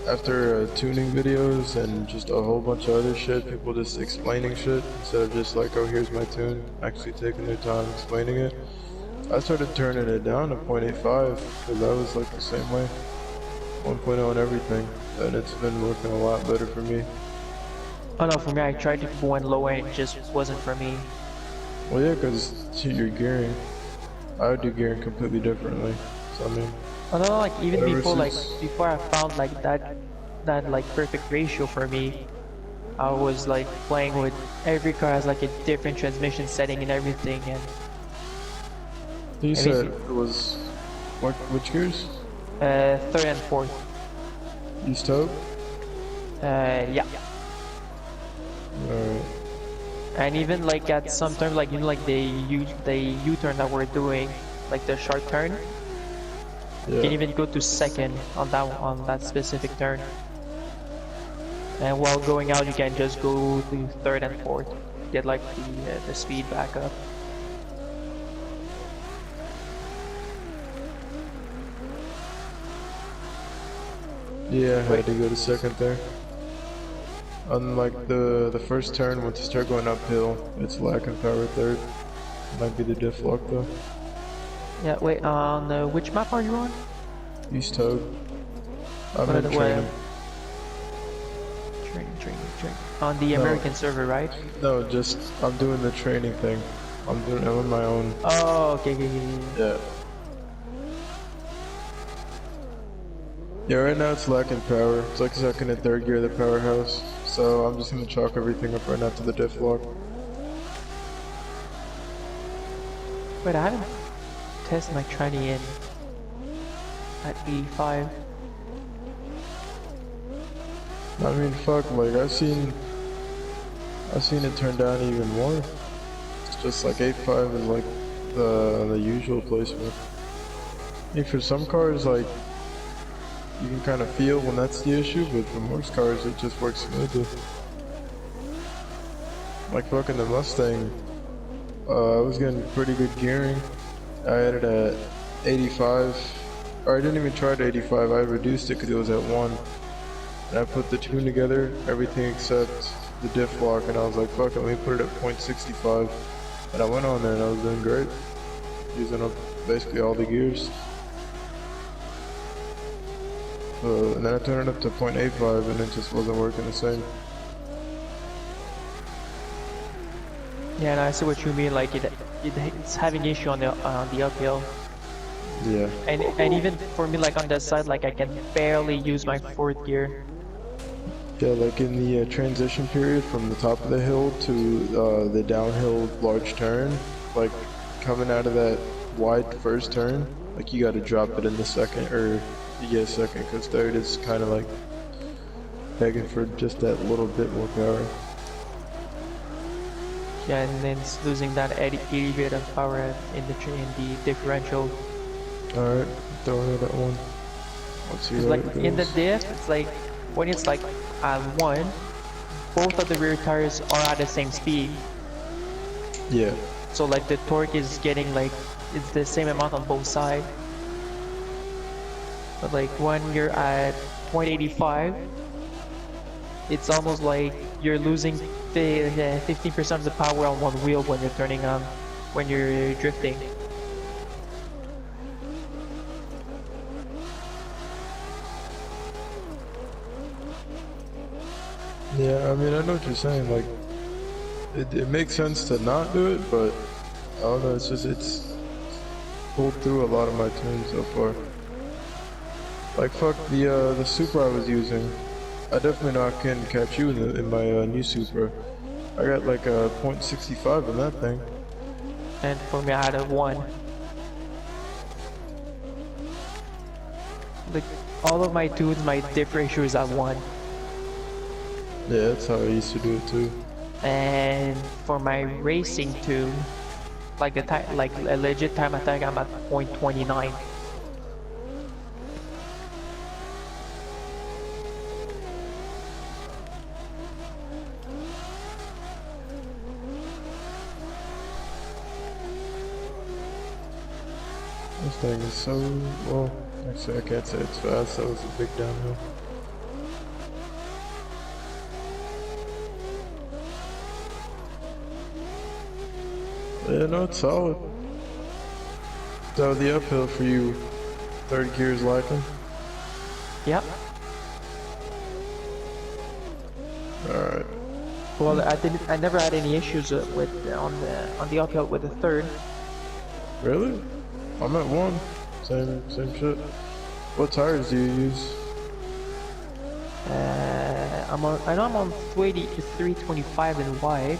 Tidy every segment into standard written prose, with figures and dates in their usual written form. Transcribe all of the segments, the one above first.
after tuning videos and just a whole bunch of other shit, people just explaining shit instead of just like, oh, here's my tune, actually taking their time explaining it. I started turning it down to 0.85 because I was like the same way, 1.0 and everything, and it's been working a lot better for me. Oh no, for me, I tried to go in lower and it just wasn't for me. Well, yeah, because you're gearing. I would do gearing completely differently. So I mean, Oh no, like even before, suits. before I found like that like perfect ratio for me, I was like playing with every car has like a different transmission setting and everything, and You I said basically it was what? Which gears? third and fourth. East Hope. Yeah. Alright. And even like at some time, like like the U-turn that we're doing, like the sharp turn, you can even go to second on that specific turn. And while going out, you can just go to third and fourth, get like the speed back up. Yeah, I had to go to second there. Unlike the first turn, once you start going uphill, it's lacking power third. Might be the diff lock though. Yeah, wait, on which map are you on? East Hope. I'm What in training. Training. On the American server, right? No, just I'm doing the training thing. I'm on my own. Oh, okay. Yeah. Yeah, right now it's lacking power. It's like second and third gear of the powerhouse. So I'm just gonna chalk everything up right now to the diff lock. Wait, I haven't tested my tranny in at 85. I mean, fuck, like I've seen it turn down even more. It's just like 8.5 is like the usual placement. I mean, for some cars, like you can kind of feel when that's the issue, but for most cars, it just works smoothly. Like fucking the Mustang, I was getting pretty good gearing. I had it at 85, or I didn't even try to 85. I reduced it because it was at 1. And I put the tune together, everything except the diff lock, and I was like, fuck it, let me put it at 0.65. And I went on there and I was doing great. Using up basically all the gears. And then I turned it up to 0.85 and it just wasn't working the same. Yeah, and I see what you mean. Like it's having issue on the uphill. Yeah. And even for me, like on the side, like I can barely use my fourth gear. Yeah, like in the transition period from the top of the hill to the downhill large turn, like coming out of that wide first turn, like you gotta drop it in the second, or you get a second, because third is kind of like begging for just that little bit more power. Yeah, and then it's losing that 80 bit of power in the differential. Alright, throwing it at 1. Let's see how like it goes. in the diff, it's like when it's like at 1, both of the rear tires are at the same speed. Yeah. So like the torque is getting like, it's the same amount on both sides. But like when you're at 0.85, it's almost like you're losing 15% of the power on one wheel when you're turning on, when you're drifting. Yeah, I mean, I know what you're saying, like, it makes sense to not do it, but, I don't know, it's pulled through a lot of my tunes so far. Like, fuck, the Supra I was using, I definitely know I can catch you in my new Supra. I got like a 0.65 in that thing. And for me, I had a 1. Like, all of my tunes, my diff ratio is at 1. Yeah, that's how I used to do it too. And for my racing tune, like the time, like a legit time attack, I'm at 0.29. This thing is so, well, actually I can't say it's fast, that was a big downhill. Yeah, no, it's solid. So the uphill for you, third gear is lacking. Yep. Alright. Well, I never had any issues with on the uphill with the third. Really? I'm at 1. Same shit. What tires do you use? I know I'm on 280 to 325 in wide.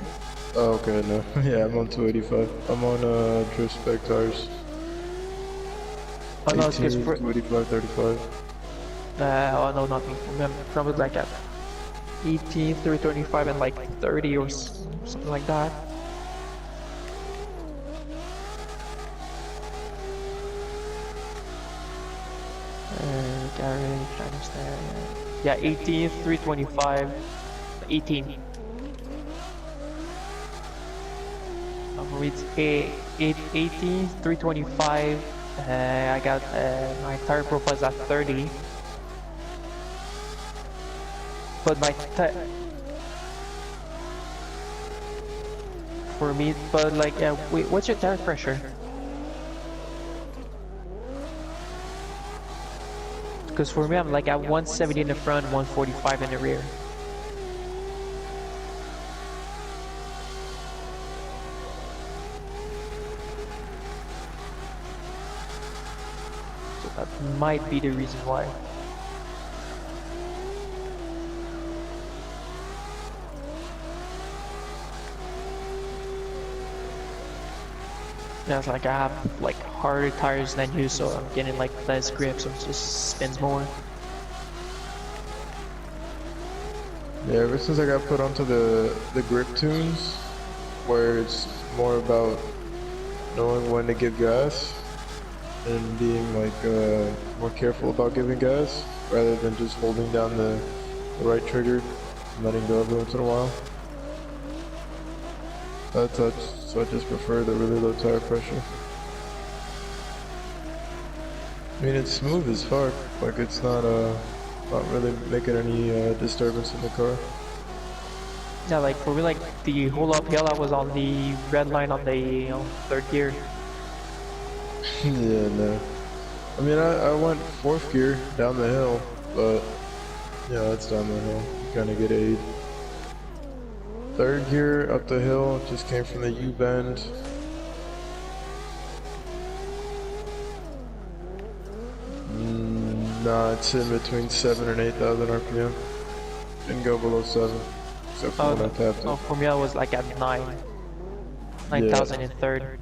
Oh, okay, no. Yeah, I'm on 285. I'm on drift spec tires. Oh no, it's 18, because 285, 35. oh no, not me. From like at 18, 325 and like 30 or something like that. Garage, I understand. Yeah, 18, 325, 18. For me, it's 18, 325. I got my tire profile is at 30. But my for me, but like, wait, what's your tire pressure? Because for me, I'm like at 170 in the front, 145 in the rear. So that might be the reason why. Yeah, it's like I have like harder tires than you, so I'm getting like less grip, so it just spins more. Yeah, ever since I got put onto the grip tunes, where it's more about knowing when to give gas and being like more careful about giving gas rather than just holding down the right trigger and letting go every once in a while. So I just prefer the really low tire pressure. I mean, it's smooth as fuck. Like it's not really making any disturbance in the car. Yeah, like for me, like the whole uphill, I was on the red line on the third gear. Yeah, no. I mean, I went 4th gear down the hill, but yeah, that's down the hill. You kind of get aid. 3rd gear up the hill, just came from the U-bend. Nah, it's in between 7 and 8,000 RPM. Didn't go below 7, except for when I tapped it. Oh, for me, I was like at 9,000 in third.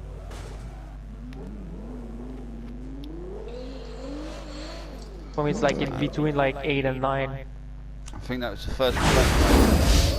For me, it's like in between like 8 and 9. I think that was the first one.